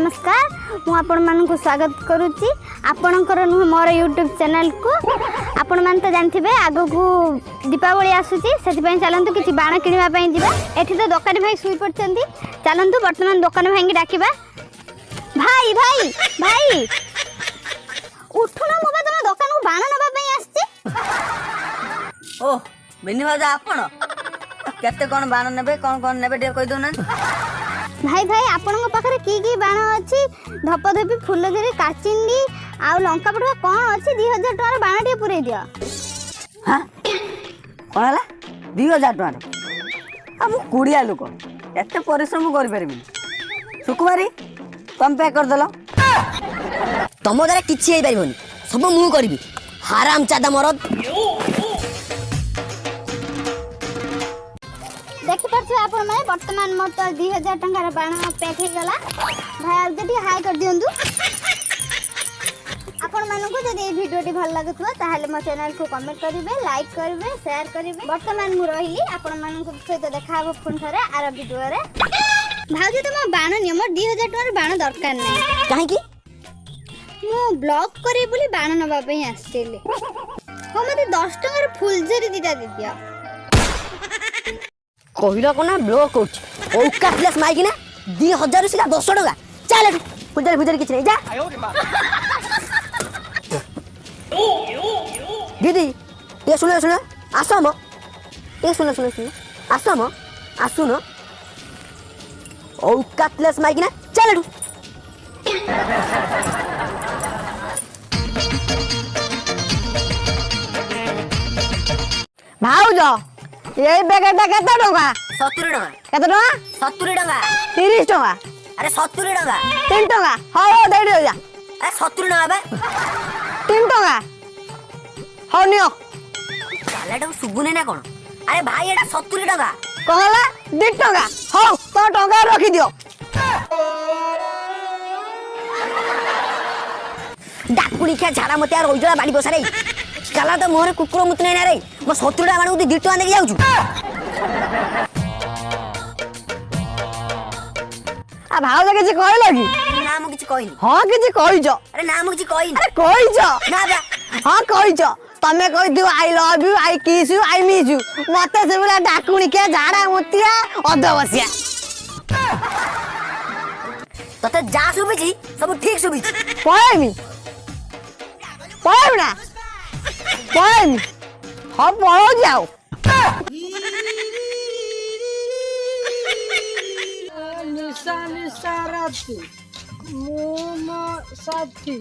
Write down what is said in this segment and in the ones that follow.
नमस्कार मु आपण मानक स्वागत करुच्ची आपणकर नुह मोर यूट्यूब चैनल को आपण मान तो जानथिबे आगो को दीपावली आसुची सेति पई चलंतु किछि बाण किनिबा पई जिबा एठी तो दुकान भाई सुई पड़छंती चलंतु वर्तमान दुकान भाई डाकिबा भाई भाई भाई उठुना मोबा तम दुकान को बाण नबा पई आछी ओ बिनी बाजा आपण केते कोन बाण नेबे कोन नेबे दे कहि दोना भाई भाई आपण पाखे की बाण अच्छी धपधपी फुलझरी काचिंडी आउ लंका पटुआ कौन अच्छी 2000 टकर बाण टे पुरे दियो हां कोन हला 2000 टका अब कुड़िया लोक एते परिश्रम करि परबी सुकुमारी तुम पे कर दलो तुम द्वारा किछि हेई परिबनी सब मु करबी हराम चादा मरद देखि परछु आपण माने वर्तमान मोर तो 2000 टंकार बाण पैक हे गला भाई आज जटी हाई कर दियंतु आपण मानको जदि ए वीडियोटी भल लागतुवा ताहाले मो चैनल को कमेंट करिवे लाइक करिवे शेयर करिवे वर्तमान मु रहिली आपण मानको सहित देखाबो फोन थरे आरो वीडियो रे भाउजी तुम बाण नियम 2000 टंकार बाण दरकार नै काहे की मु ब्लॉग करी बोली बाण नबा पई आस्तेले हो मते 10 टंकार फुलझरी दिटा दे दिया कहिला कोना ब्लॉक कोच औका प्लस माइक ना 2000 सिला 10 टका चल फुलझरी फुलझरी किछ नै जा दीदी ये सुनो आसम ये सुनो आसम आसुन औका प्लस माइक ना चल भाउज ये पैकेट केते टका 70 टका केते टका 70 टका 30 टका अरे 70 टका 3 टका हो दे दे जा अरे 70 टका बे 3 टका हो नियो कालाटा सुबुने ना कोन अरे भाई एटा 70 टका कहला 2 टका हो तो टका रखी दियो डाकुनी खा झाड़ा मते यार ओइजला बाड़ी बसा रे काला तो मोहरे कुकुर मुत नै ना रे म 70 टका मानु 2 टका देके जाउछु आ भाउज के जे कहला की ना मु किछ कहिनी हां के जे कहिजो अरे ना मु किछ कहिनी अरे कहिजो ना बे हां कहिजो तमे कहि दियो आई लव यू आई किस यू आई मिस यू मते सेबला डाकुनी के झाड़ा मुतिया अधवसिया तते जा सुबिजी सब ठीक सुबिजी पळेमी ना पळेमी हम पळो जाओ निशा राती मोमो साथी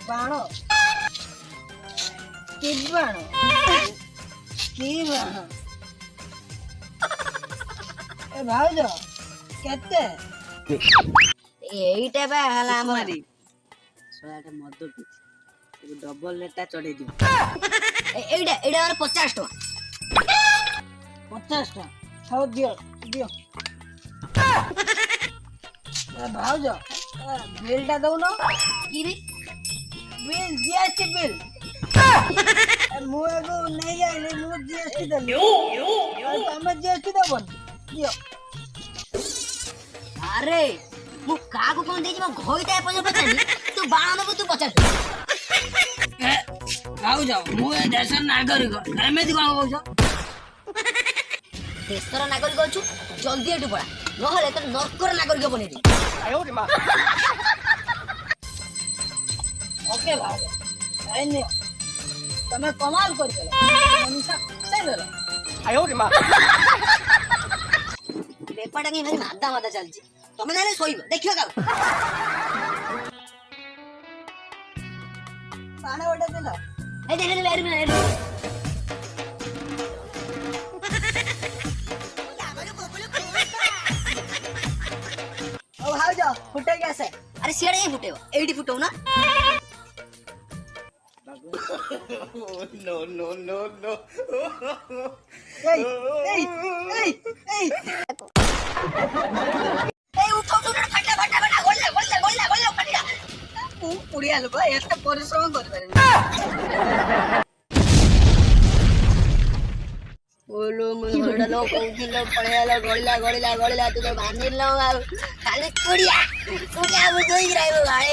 बाण की बाण ए भाउज केते एईटा बा हला हमरी सोयाटा मद पिछि डबल लेटा चढ़े दियो एडा और 50 टका 50 टका हो दियो ए भाउज बिलटा दउनो की रे बिल जीएसटी बिल मु एगो नै आइले मु जीएसटी दली तमे जीएसटी दबन दियो अरे मु कागो कोन देजी म घोइता पजो पचानी तू बाण को तू 50 भाउज मु ए देशर नागरिक एमेदी कोन कहउछ देशर नागरिक अछु जल्दी एटु पड़ा नहले त नरकर नागरिक बने दी ओके भाउज आइने तमे कमाल कर देला मनीषा सही देला बेपाटा के भाई मादा चलची तमे नाले सोइबो देखियो का पाना ओटा देला ए देख ले ले ओ भाउज फुटे गैस है अरे सियाड़े ही फुटेबो एडी फुटो ना ए उठो फटा गोल्ला फटिया पुड़िया लोक एते परिश्रम कर पारे लो मुडलो कौथिलो पळेलो गळिला गळिला गळिला तू तो भांडिलो ଆଉ ଖାଲି କୁଡ଼ିଆ କୁଡ଼ିଆ ମୁଁ ଧୋଇକି ରହିବ ଗାଳି